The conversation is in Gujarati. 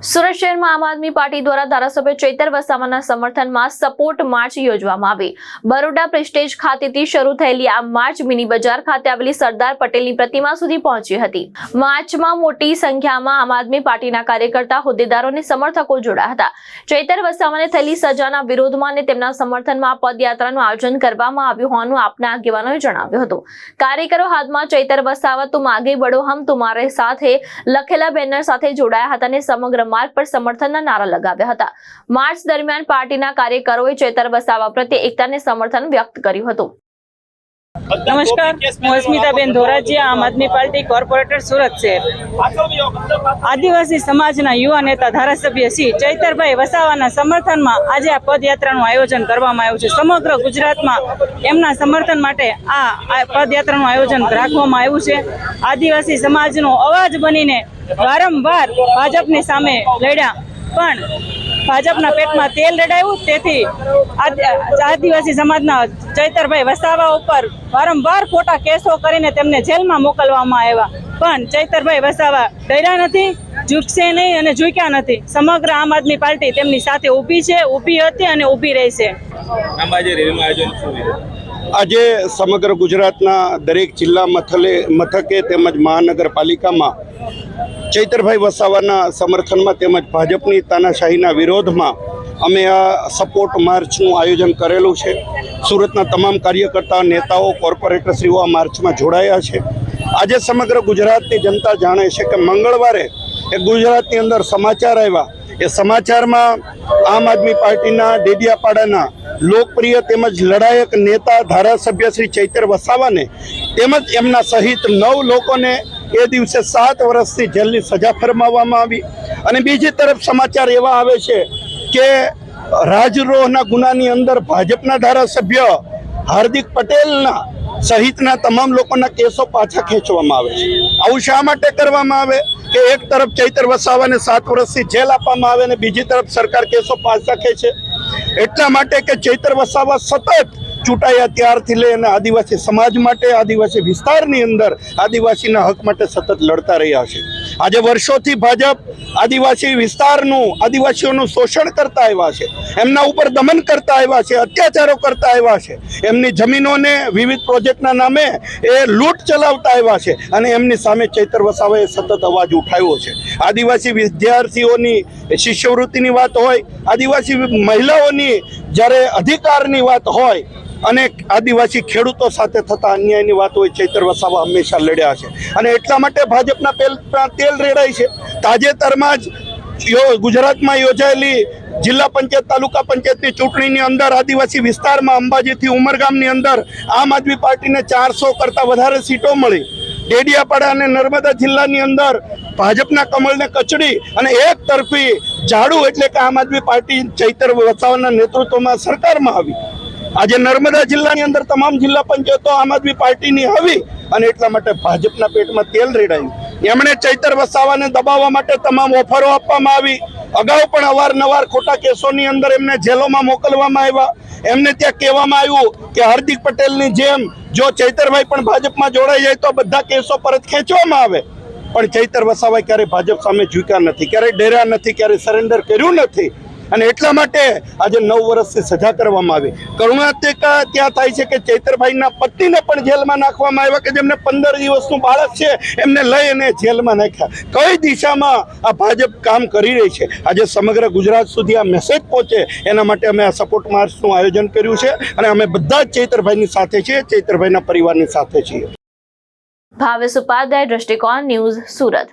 સુરત શહેરમાં આમ આદમી પાર્ટી દ્વારા ધારાસભ્ય ચૈતર વસાવાના સમર્થનમાં સપોર્ટ માર્ચ યોજવામાં આવી। બરોડા પ્રેસ્ટેજ ખાતેથી શરૂ થયેલી આ માર્ચ મિની બજાર ખાતે આવેલી સરદાર પટેલની પ્રતિમા સુધી પહોંચી હતી। માર્ચમાં મોટી સંખ્યામાં આમ આદમી પાર્ટીના કાર્યકર્તા, હોદ્દેદારો અને સમર્થકો જોડાયા હતા। ચૈતર વસાવાને થયેલી સજાના વિરોધમાં અને તેમના સમર્થનમાં પદયાત્રાનું આયોજન કરવામાં આવ્યું હોવાનું આપના આગેવાનોએ જણાવ્યું હતું। કાર્યકરો હાથમાં ચૈતર વસાવા તુમ આગે બઢો હમ તુમ્હારે સાથે લખેલા બેનર સાથે જોડાયા હતા અને સમગ્ર માર્ગ પર સમર્થનના નારા લગાવ્યા હતા। માર્ચ દરમિયાન પાર્ટીના કાર્યકરોએ ચૈતર વસાવા પ્રત્યે એકતાને સમર્થન વ્યક્ત કર્યું હતું। नमस्कार, હું સ્મિતાબેન ધોરાજીયા, આમ આદમી પાર્ટી કોર્પોરેટર સુરત શહેર। આદિવાસી સમાજના યુવા નેતા ધારાસભ્ય શ્રી ચૈતરભાઈ વસાવાના સમર્થનમાં આજે આ પદયાત્રાનું આયોજન કરવામાં આવ્યું છે। સમગ્ર ગુજરાતમાં એમના સમર્થન માટે આ પદયાત્રાનું આયોજન રાખવામાં આવ્યું છે। આદિવાસી સમાજનો અવાજ બનીને વારંવાર ભાજપની સામે લડ્યા, પણ ભાજપના પેટમાં તેલ રેડાયું, તેથી આદિવાસી સમાજના ચૈતરભાઈ વસાવા ઉપર વારંવાર ખોટા કેસો કરીને તેમને જેલમાં મોકલવામાં આવ્યા, પણ ચૈતરભાઈ વસાવા ડર્યા નથી, ઝૂકશે નહીં અને ઝૂક્યા નથી। સમગ્ર આમ આદમી પાર્ટી તેમની સાથે ઊભી છે, ઊભી હતી અને ઊભી રહેશે। આજે સમગ્ર ગુજરાતના દરેક જિલ્લા મથકે તેમજ મહાનગરપાલિકામાં ચૈતરભાઈ વસાવાના સમર્થનમાં તેમજ ભાજપની તાનાશાહીના વિરોધમાં અમે આ સપોર્ટ માર્ચનું આયોજન કરેલું છે। સુરતના તમામ કાર્યકર્તા, નેતાઓ, કોર્પોરેટરશ્રીઓ આ માર્ચમાં જોડાયા છે। આજે સમગ્ર ગુજરાતની જનતા જાણે છે કે મંગળવારે ગુજરાતની અંદર સમાચાર આવ્યા, એ સમાચારમાં આમ આદમી પાર્ટીના ડેડિયાપાડાના લોકપ્રિય તેમજ લડાયક નેતા ધારાસભ્ય શ્રી ચૈતર વસાવાને તેમજ એમના સહિત 9 લોકોને એ દિવસે 7 વર્ષથી જેલની સજા ફરમાવવામાં આવી। અને બીજી તરફ સમાચાર એવા આવે છે કે રાજદ્રોહના ગુનાની અંદર ભાજપના ધારાસભ્ય હાર્દિક પટેલના સહિતના તમામ લોકોના કેસો પાછા ખેંચવામાં આવે છે। આવું શા માટે કરવામાં આવે કે એક તરફ ચૈતર વસાવાને 7 વર્ષથી જેલ આપવામાં આવે અને બીજી તરફ સરકાર કેસો પાછા ખેંચે? એટલા માટે કે ચૈતર વસાવા સતત ચૂંટાયા ત્યારથી લઈને આદિવાસી સમાજ માટે, આદિવાસી વિસ્તારની અંદર આદિવાસીના હક માટે સતત લડતા રહ્યા છે। આજે વર્ષોથી ભાજપ આદિવાસી વિસ્તારનું, આદિવાસીઓનું શોષણ કરતા આવ્યા છે, એમના ઉપર દમન કરતા આવ્યા છે, અત્યાચારો કરતા આવ્યા છે, એમની જમીનોને વિવિધ પ્રોજેક્ટના નામે એ લૂંટ ચલાવતા આવ્યા છે અને એમની સામે ચૈતર વસાવાએ સતત અવાજ ઉઠાવ્યો છે। આદિવાસી વિદ્યાર્થીઓની શિષ્યવૃત્તિની વાત હોય, આદિવાસી મહિલાઓની જ્યારે અધિકારની વાત હોય અને આદિવાસી ખેડૂતો સાથે થતા અન્યાયની વાત હોય, ચૈતર વસાવા હંમેશા લડ્યા છે અને એટલા માટે ભાજપના તેલ રેડાય છે। તાજેતરમાં જ ગુજરાતમાં યોજાયેલી જિલ્લા પંચાયત, તાલુકા પંચાયતની ચૂંટણીની અંદર આદિવાસી વિસ્તારમાં અંબાજીથી ઉમરગામની અંદર આમ આદમી પાર્ટીને 400 કરતાં વધારે સીટો મળી। ડેડિયાપાડા અને નર્મદા જિલ્લાની અંદર ભાજપના કમળને કચડી અને એક તરફી ઝાડુ એટલે કે આમ આદમી પાર્ટી ચૈતર વસાવાના નેતૃત્વમાં સરકારમાં આવી। આજે નર્મદા જિલ્લાની અંદર તમામ જિલ્લા પંચાયતો આમ આદમી પાર્ટીની આવી અને એટલા માટે ભાજપના પેટમાં તેલ રેડાયું। એમણે ચૈતર વસાવાને દબાવવા માટે તમામ ઓફરો આપવામાં આવી। અગાઉ પણ અવારનવાર ખોટા કેસોની અંદર એમને જેલોમાં મોકલવામાં આવ્યા। એમને ત્યાં કહેવામાં આવ્યું કે હાર્દિક પટેલની જેમ જો ચૈતરભાઈ પણ ભાજપમાં જોડાઈ જાય તો બધા કેસો પરત ખેંચવામાં આવે, પણ ચૈતર વસાવાએ ક્યારેય ભાજપ સામે ઝૂક્યા નથી, ક્યારેય ડર્યા નથી, ક્યારેય સરેન્ડર કર્યું નથી અને એટલા માટે આજે 9 વર્ષથી સજા કરવામાં આવી। કરુણાતિકા ત્યાં થાય છે કે ચૈતરભાઈના પતિને પણ જેલમાં નાખવામાં આવ્યા, કે જેમને 15 દિવસનું બાળક છે એમને લઈ અને જેલમાં નાખ્યા। કઈ દિશામાં આ ભાજપ કામ કરી રહી છે? આજે સમગ્ર ગુજરાત સુધી આ મેસેજ પહોંચે એના માટે અમે આ સપોર્ટ માર્ચનું આયોજન કર્યું છે અને અમે બધા જ ચૈતરભાઈની સાથે છીએ, ચૈતરભાઈના પરિવારની સાથે છીએ। ભાવેશ ઉપાધ્યાય, દ્રષ્ટિકોણ ન્યૂઝ, સુરત।